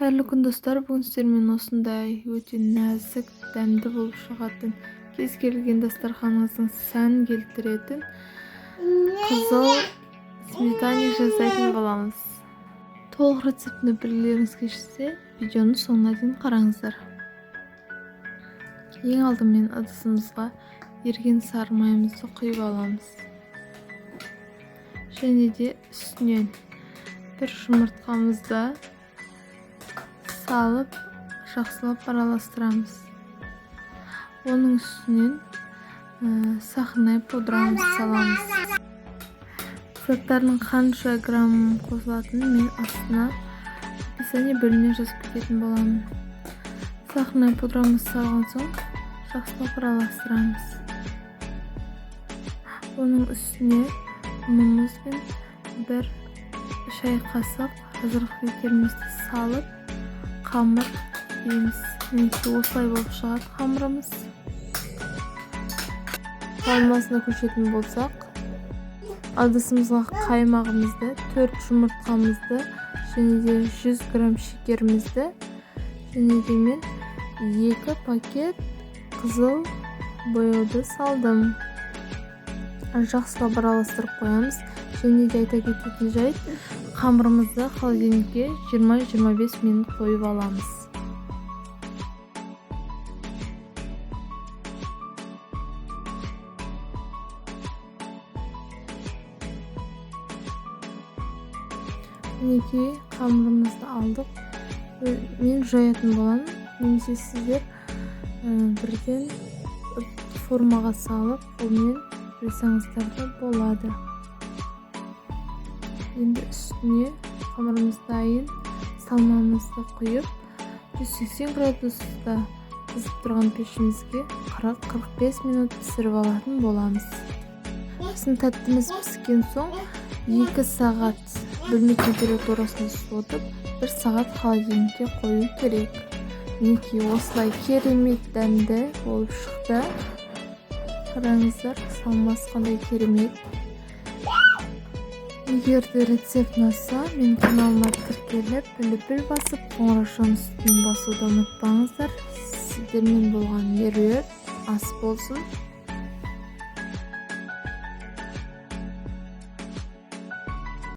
Хайырлы күн достар, бүгін сіздермен осындай өте нәзік, дәмді болып шығатын, кез келген дастарханыңыздың сәнін келтіретін қызыл сметана жасайтын боламыз. Толық рецептini білгілеріңіз келсе, видеоны соңына дейін қараңыздар. Ең алдымен ыдысымызға еріген сары майымызды құйып аламыз. Және де үстінен бір жұмыртқамызды салып, жақсылап араластырамыз. Оның үстінен сахарный пудрамызды саламыз. Заттардың қанша грамм қосылатынын мен астына описание бөліміне жазып кететін боламын. Сахарный пудрамызды салған соң жақсылап араластырамыз. Оның үстіне ұнымыз бен бір шай қасық қазіргі бекерімізді салып, қамыр дейміз. Мінекей осылай болып шығады қамырымыз. Салмасына көшетін болсақ, ыдысымызға қаймағымызды, 4 жұмыртқамызды, және де 100 грамм шекерімізді, және де мен 2 пакет қызыл бояуды салдым. Жақсылап араластырып қоямыз. Және де айта кететін жайт, қамырымызды холодильникке 20-25 минут қойып аламыз. Мінекей қамырымызды алдық. Мен жоятын боламын. Немесе сіздер бірден формаға салып, қолмен жойсаңыздар да болады. Енді үстіне қамырымыз дайын, салмамызды құйып, 180 градуста қызып тұрған пешімізге 40-45 минут пісіріп алатын боламыз. Біздің тәттіміз піскен соң 2 сағат бөлме температурасында суытып, 1 сағат холодильникке қою керек. Мінекей осылай керемет дәмді болып шықты. Қараңыздар, салмасы қандай керемет. Егер де рецепт ұнаса, мен каналыма тіркеліп, біліп басып, қоңырау үстін басуды ұмытпаңыздар. Сіздермен болған меруерт ас болсын.